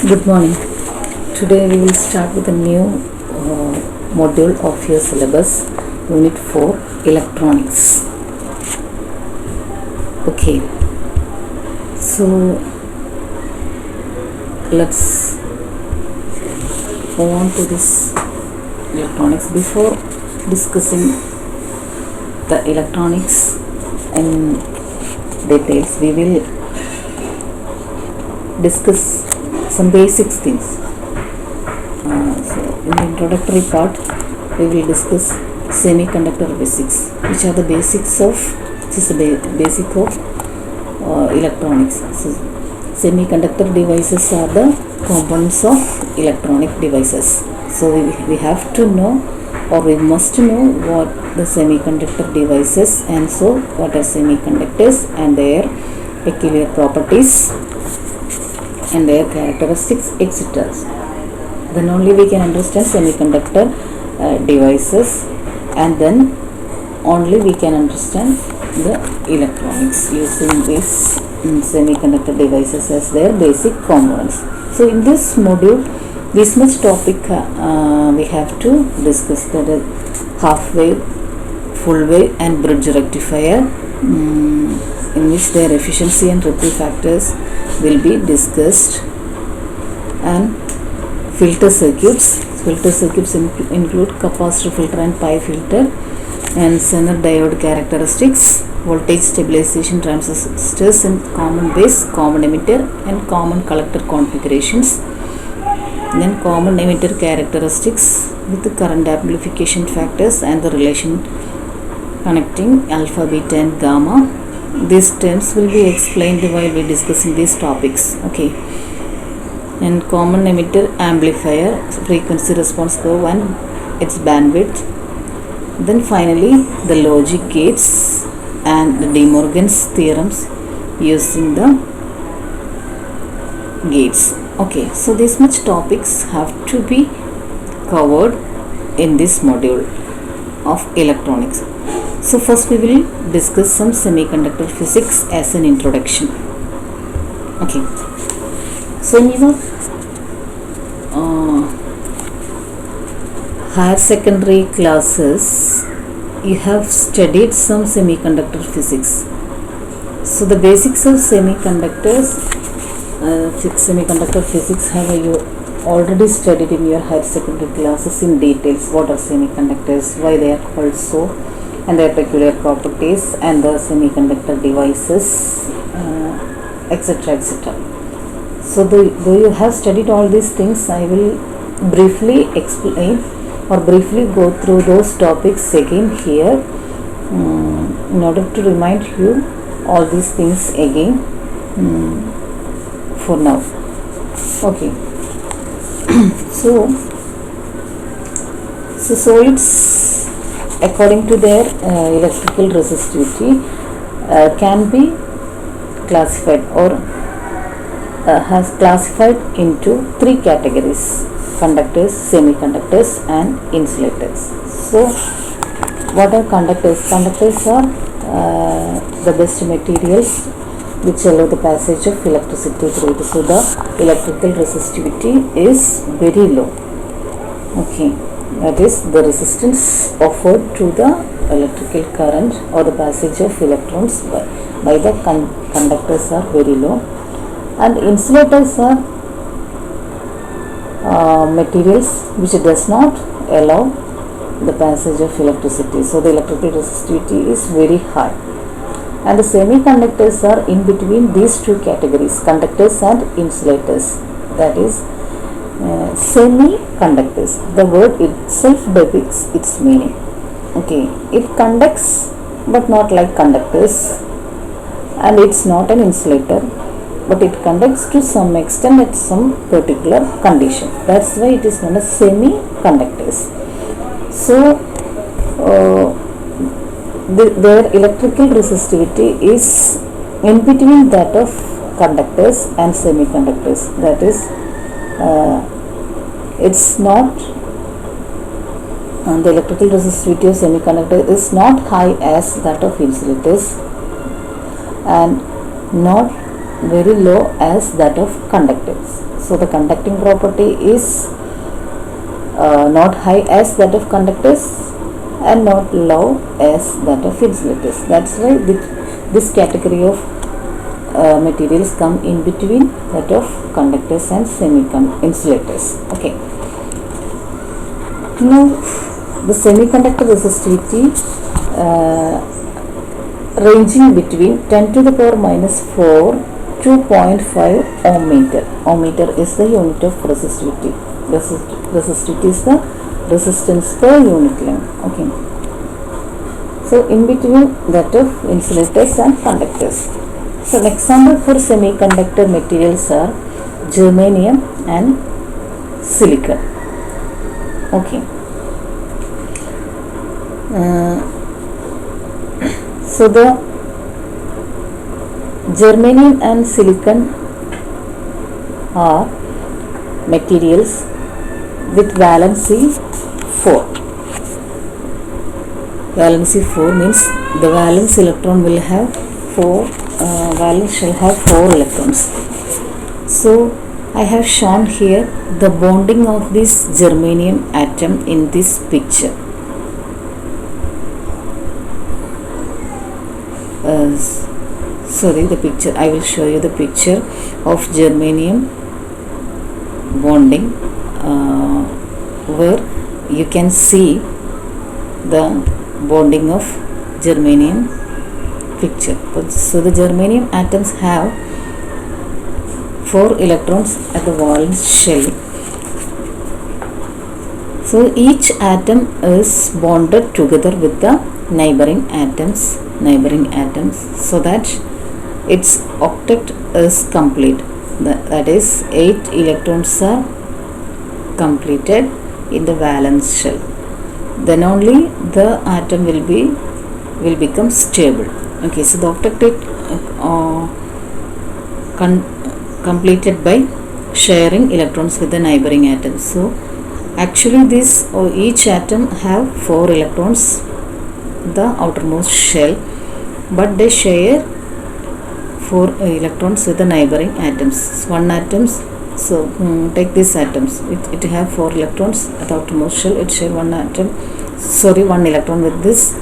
Good morning. Today we will start with a new module of your syllabus, Unit 4, Electronics. Okay, so let's move on to this electronics. Before discussing the electronics in details, we will discuss some basic things. So in the introductory part, we will discuss semiconductor basics, which are the basics of basic of electronics. So semiconductor devices are the components of electronic devices. So we have to know, or we must know, what the semiconductor devices, and so what are semiconductors and their peculiar properties and their characteristics, etc. Then only we can understand semiconductor devices, and then only we can understand the electronics using these semiconductor devices as their basic components. So in this module, this much topic we have to discuss, that is half wave, full wave and bridge rectifier, in which their efficiency and ripple factors will be discussed, and filter circuits. Filter circuits include capacitor filter and pi filter, and Zener diode characteristics, voltage stabilization transistors in common base, common emitter and common collector configurations, then common emitter characteristics with the current amplification factors and the relation connecting alpha, beta and gamma. These terms will be explained while we discussing these topics. Okay. And common emitter amplifier, frequency response curve and its bandwidth. Then finally the logic gates and the De Morgan's theorems using the gates. Okay, so this much topics have to be covered in this module of electronics. So first we will discuss some semiconductor physics as an introduction. Okay. So in your higher secondary classes, you have studied some semiconductor physics. So the basics of semiconductor physics have you already studied in your higher secondary classes in details. What are semiconductors, why they are called so, and their peculiar properties, and the semiconductor devices, etc. etc. So though you have studied all these things, I will briefly explain or briefly go through those topics again here, in order to remind you all these things again, for now. Okay. So solids, according to their electrical resistivity, can be classified or has classified into three categories: conductors, semiconductors and insulators. So what are conductors? Conductors are the best materials which allow the passage of electricity through it. So the electrical resistivity is very low. Okay, that is, the resistance offered to the electrical current or the passage of electrons by the conductors are very low. And insulators are materials which does not allow the passage of electricity. So the electrical resistivity is very high. And the semiconductors are in between these two categories, conductors and insulators. That is, semiconductors. The word itself depicts its meaning. Okay, it conducts but not like conductors, and it's not an insulator, but it conducts to some extent at some particular condition. That's why it is known as semiconductors. So their electrical resistivity is in between that of conductors and semiconductors. That is, it's not the electrical resistivity of semiconductor is not high as that of insulators, and not very low as that of conductors. So the conducting property is not high as that of conductors and not low as that of insulators. That's why this category of materials come in between that of conductors and insulators. Okay. Now the semiconductor resistivity ranging between 10 to the power minus 4 to 0.5 ohm meter. Ohm meter is the unit of resistivity. Resistivity is the resistance per unit length. Okay. So in between that of insulators and conductors. So an example for semiconductor materials are germanium and silicon. Okay. So the germanium and silicon are materials with valency 4. Valency 4 means the valence electron will have 4, valence shall have 4 electrons. So I have shown here the bonding of this germanium atom in this picture. I will show you the picture of germanium bonding where you can see the bonding of germanium picture. So the germanium atoms have 4 electrons at the valence shell. So each atom is bonded together with the neighboring atoms so that its octet is complete. That is 8 electrons are completed in the valence shell. Then only the atom will become stable. Okay, so the octet completed by sharing electrons with the neighboring atoms. So actually this each atom have 4 electrons the outermost shell, but they share 4 electrons with the neighboring atoms. One atoms, so take these atoms, it have 4 electrons at the outermost shell. It share 1 electron with this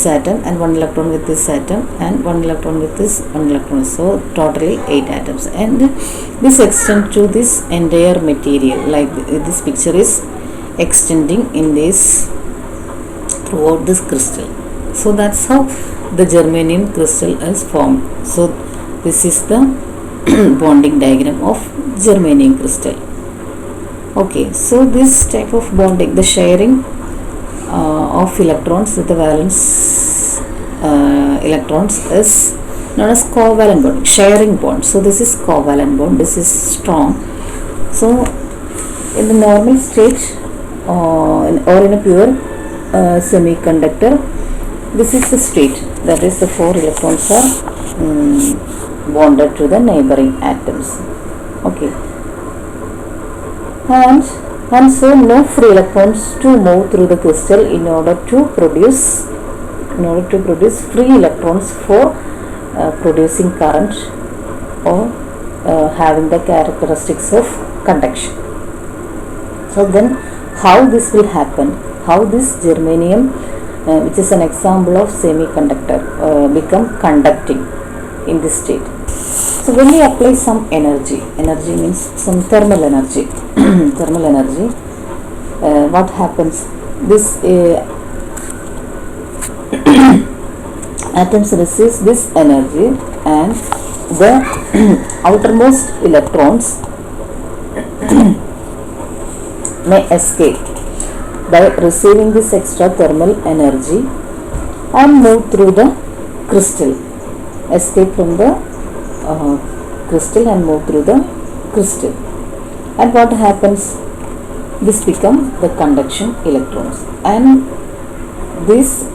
atom, and 1 electron with this atom, and 1 electron with this 1 electron. So totally 8 atoms, and this extends to this entire material. Like this picture is extending in this throughout this crystal. So that's how the germanium crystal is formed. So this is the bonding diagram of germanium crystal. Okay, so this type of bonding, the sharing of electrons with the valence electrons is known as covalent bond, sharing bond. So this is covalent bond, this is strong. So in the normal state or in a pure semiconductor, this is the state, that is the 4 electrons are bonded to the neighboring atoms. Okay, and so no free electrons to move through the crystal in order to produce free electrons for producing current or having the characteristics of conduction. So then how this will happen, how this germanium which is an example of semiconductor become conducting in this state. So when we apply some energy means some thermal energy what happens, this atoms receive this energy, and the outermost electrons may escape by receiving this extra thermal energy and move through the crystal, escape from the crystal and move through the crystal. And what happens? This become the conduction electrons, and these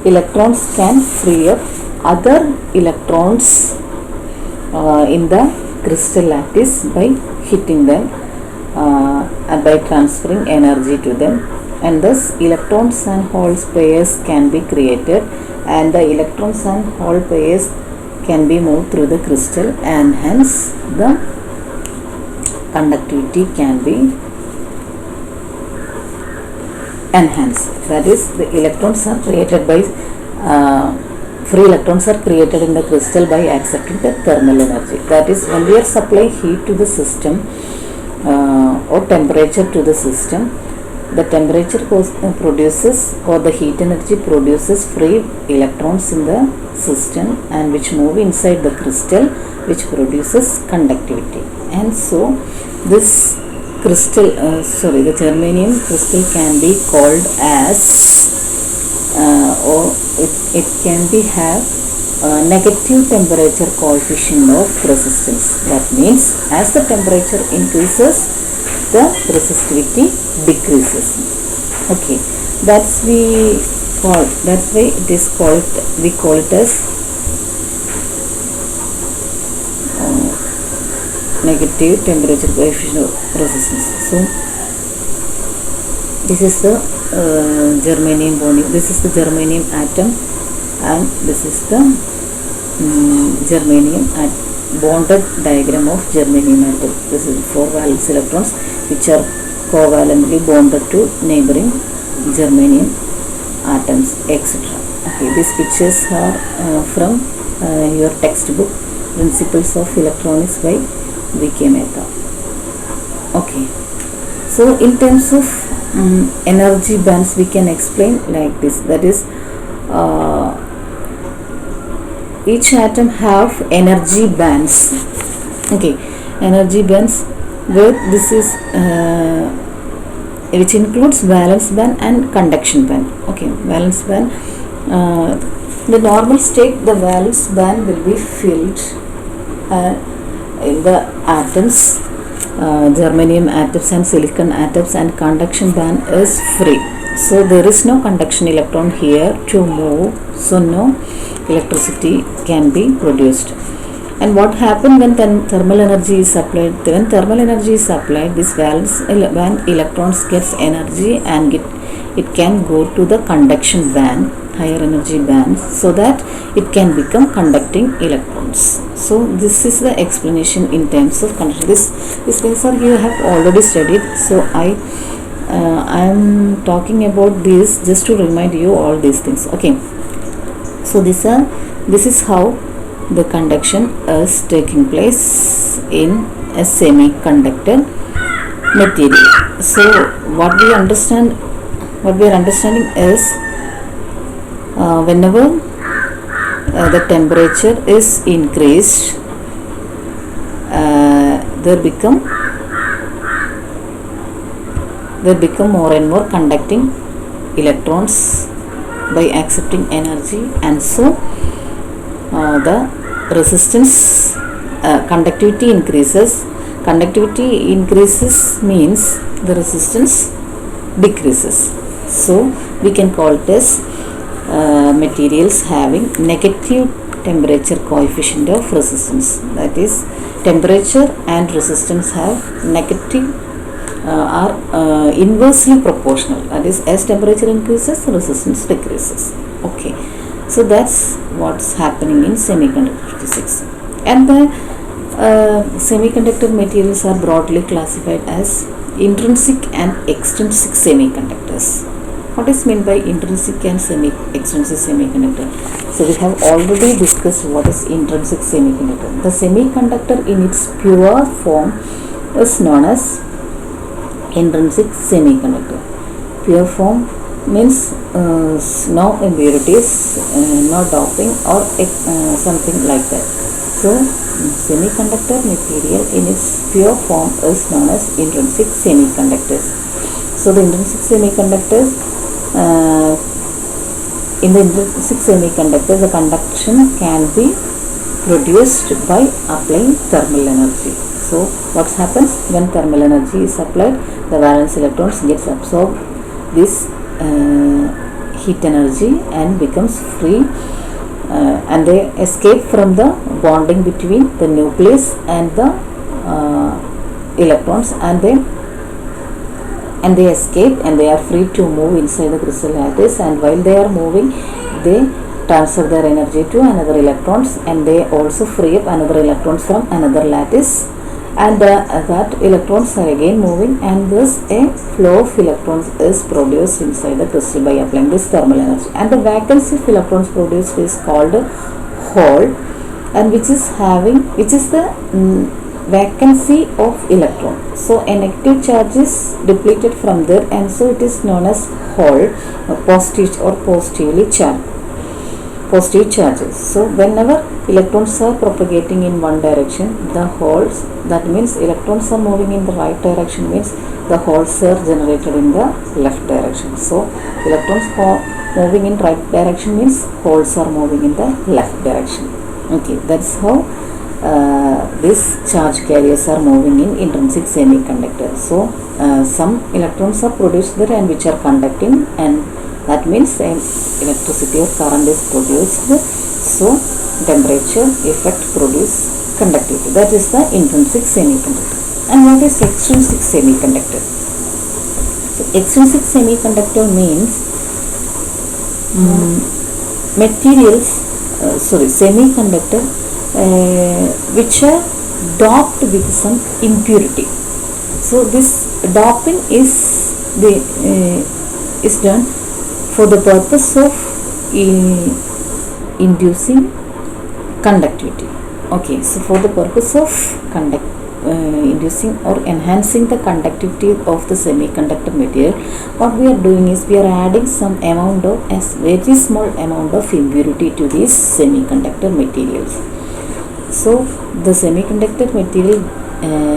electrons can free up other electrons in the crystal lattice by hitting them and by transferring energy to them, and thus electrons and holes pairs can be created, and the electrons and hole pairs can be moved through the crystal, and hence the conductivity can be enhanced. That is, the electrons are created by free electrons are created in the crystal by accepting the thermal energy. That is, when we are supplying heat to the system or temperature to the system, the temperature produces, or the heat energy produces free electrons in the system, and which move inside the crystal, which produces conductivity. And so this crystal, the germanium crystal can be called as or it can be have negative temperature coefficient of resistance. That means as the temperature increases, the resistivity decreases. Okay, that's why it is called, we call it as negative temperature coefficient of resistance. So this is the germanium bonding. This is the germanium atom, and this is the germanium bonded diagram of germanium atom. This is 4 valence electrons which are covalently bonded to neighboring germanium atoms, etc. Okay, these pictures are from your textbook Principles of Electronics by V.K. Mehta. Okay, so in terms of energy bands, we can explain like this. That is, each atom have energy bands. Okay, energy bands, where this is which includes valence band and conduction band. Okay, valence band, the normal state, the valence band will be filled in the atoms, germanium atoms and silicon atoms, and conduction band is free. So there is no conduction electron here to move, so no electricity can be produced. And what happens when thermal energy is supplied? When thermal energy is supplied, this valence band electrons gets energy, and it can go to the conduction band, higher energy bands, so that it can become conducting electrons. So this is the explanation in terms of conduction. This things are you have already studied. So I am talking about this just to remind you all these things. Okay. So this is how the conduction is taking place in a semiconductor material. So what we are understanding is whenever the temperature is increased, there become more and more conducting electrons by accepting energy, and so the resistance, conductivity increases. Conductivity increases means the resistance decreases. So we can call it as materials having negative temperature coefficient of resistance. That is, temperature and resistance have negative, are inversely proportional. That is, as temperature increases, resistance decreases. Okay, so that's what's happening in semiconductor physics. And the semiconductor materials are broadly classified as intrinsic and extrinsic semiconductors. What is meant by intrinsic and extrinsic semiconductor? So we have already discussed what is intrinsic semiconductor. The semiconductor in its pure form is known as intrinsic semiconductor. Pure form means no impurities, no doping or something like that. So semiconductor material in its pure form is known as intrinsic semiconductors. So the intrinsic semiconductors, in the intrinsic semiconductor, the conduction can be produced by applying thermal energy. So what happens when thermal energy is applied? The valence electrons gets absorbed this heat energy and becomes free, and they escape from the bonding between the nucleus and the electrons, and they escape, and they are free to move inside the crystal lattice, and while they are moving, they transfer their energy to another electrons, and they also free up another electrons from another lattice, and that electrons are again moving, and thus a flow of electrons is produced inside the crystal by applying this thermal energy. And the vacancy of electrons produced is called hole, and which is the vacancy of electron. So a negative charge is depleted from there, and so it is known as hole, positive or positive charges. So whenever electrons are propagating in one direction, the holes, that means electrons are moving in the right direction, means the holes are generated in the left direction. So electrons moving in right direction means holes are moving in the left direction. Okay, that's how these charge carriers are moving in intrinsic semiconductor. So some electrons are produced there and which are conducting, and that means electricity or current is produced. So temperature effect produce conductivity. That is the intrinsic semiconductor. And what is extrinsic semiconductor? So extrinsic semiconductor means semiconductor which are doped with some impurity. So this doping is done for the purpose of inducing conductivity. Okay, so for the purpose of inducing or enhancing the conductivity of the semiconductor material, what we are doing is we are adding some amount of very small amount of impurity to these semiconductor materials. So the semiconductor material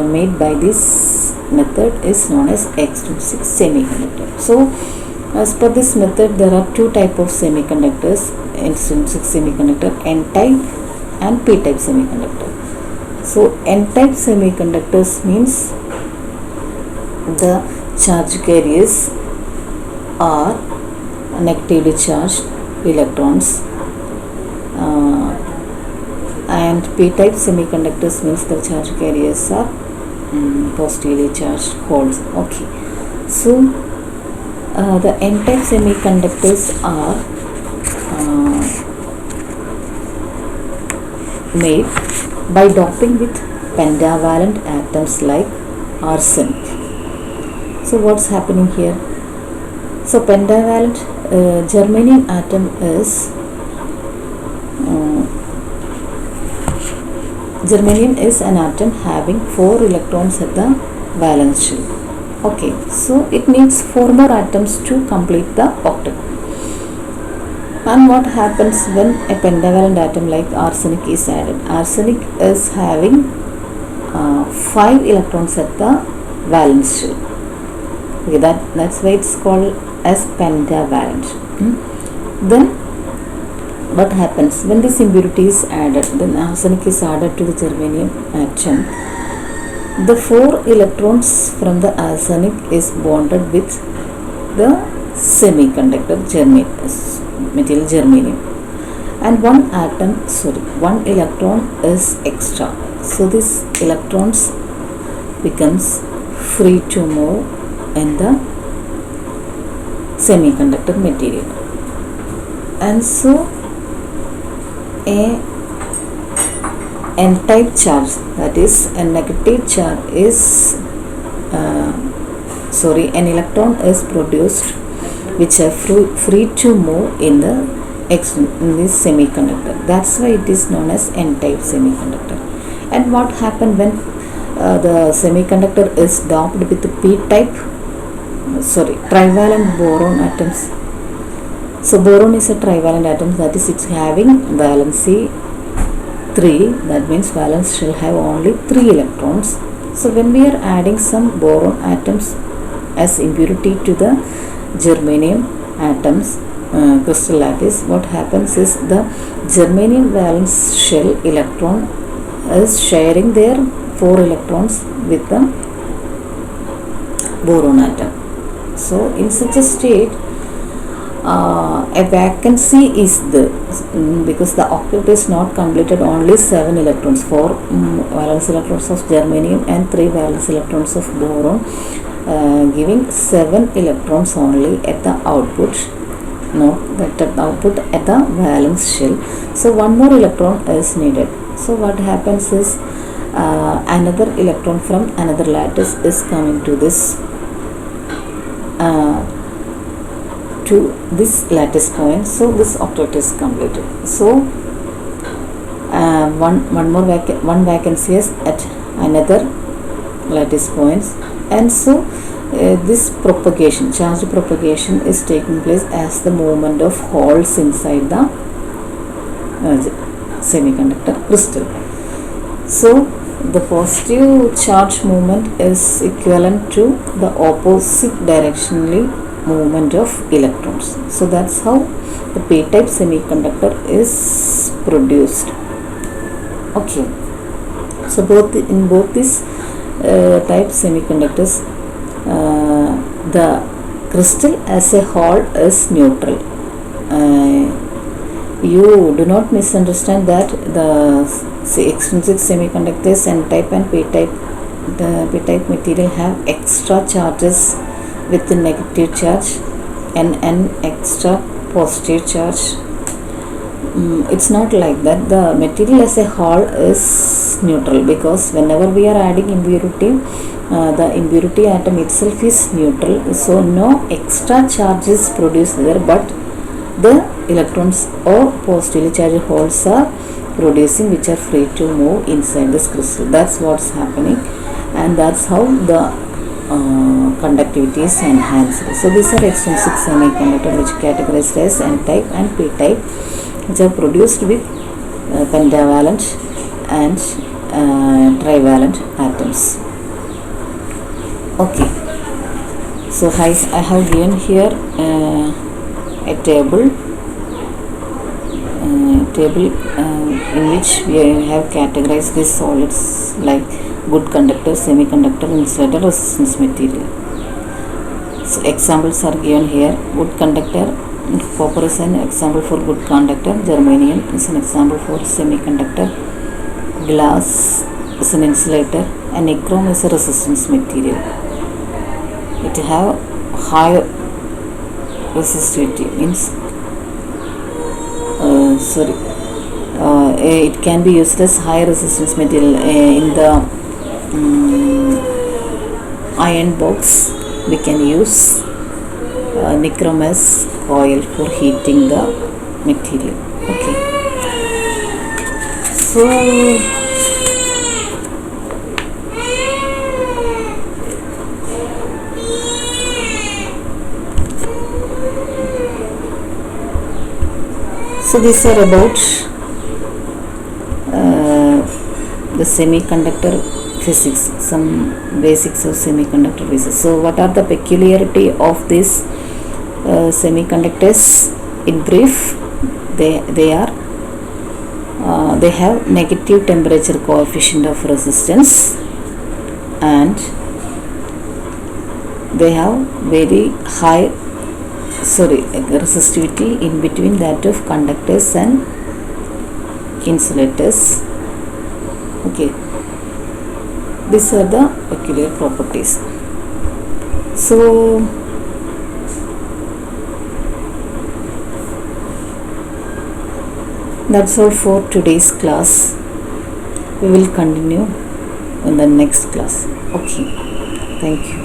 made by this method is known as extrinsic semiconductor. So as per this method, there are two types of semiconductors: extrinsic semiconductor, N-type and P-type semiconductor. So N-type semiconductors means the charge carriers are negatively charged electrons, and P-type semiconductors means the charge carriers are positively charged holes. Okay, so the N-type semiconductors are made by doping with pentavalent atoms like arsenic. So what's happening here? So pentavalent germanium atom is germanium is an atom having 4 electrons at the valence shell. Okay, so it needs 4 more atoms to complete the octet. And what happens when a pentavalent atom like arsenic is added? Arsenic is having 5 electrons at the valence shell. Okay, that's why it's called as pentavalent. Then what happens when this impurity is added? Then arsenic is added to the germanium atom. The 4 electrons from the arsenic is bonded with the semiconductor material germanium, and one electron is extra. So this electrons becomes free to move in the semiconductor material, and so a N-type charge, that is a negative charge, is an electron is produced which are free to move in this semiconductor. That's why it is known as N-type semiconductor. And what happens when the semiconductor is doped with P-type trivalent boron atoms? So boron is a trivalent atom, that is it's having valency 3, that means valence shall have only 3 electrons. So when we are adding some boron atoms as impurity to the germanium atoms crystal lattice, what happens is the germanium valence shell electron is sharing their 4 electrons with the boron atom. So in such a state, a vacancy is there because the octet is not completed. Only 7 electrons, 4 valence electrons of germanium and 3 valence electrons of boron, giving 7 electrons only at the output, at the valence shell. So one more electron is needed. So what happens is another electron from another lattice is coming to this lattice point. So this octet is completed. So one vacancy is at another lattice points, and so this propagation, charge propagation, is taking place as the movement of holes inside the semiconductor crystal. So the positive charge movement is equivalent to the opposite directionally movement of electrons. So that's how the p-type semiconductor is produced. Okay, so in both these type semiconductors, the crystal as a whole is neutral. You do not misunderstand that the extrinsic semiconductors, n-type and p-type, the p-type material have extra charges with negative charge and an extra positive charge. It's not like that. The material as a whole is neutral, because whenever we are adding impurity, the impurity atom itself is neutral, so no extra charge is produced there, but the electrons or positively charged holes are producing, which are free to move inside this crystal. That's what's happening, and that's how the conductivity is enhanced. So these are extrinsic semiconductor, which categorized as n-type and p-type, which are produced with pentavalent and trivalent atoms. Okay, so I have given here a table in which we have categorized these solids like good conductor, semiconductor, insulator, resistance material. So examples are given here. Good conductor, copper is an example for good conductor, germanium is an example for semiconductor, glass is an insulator, and nichrome is a resistance material. It have high resistivity, means it can be used as high resistance material in the iron box. We can use nichrome as coil for heating the material. Okay, so these are about the semiconductor physics, some basics of semiconductor physics. So what are the peculiarity of these semiconductors? In brief, they have negative temperature coefficient of resistance, and they have very high resistivity in between that of conductors and insulators. Okay, these are the peculiar properties. So that's all for today's class. We will continue in the next class. Okay, thank you.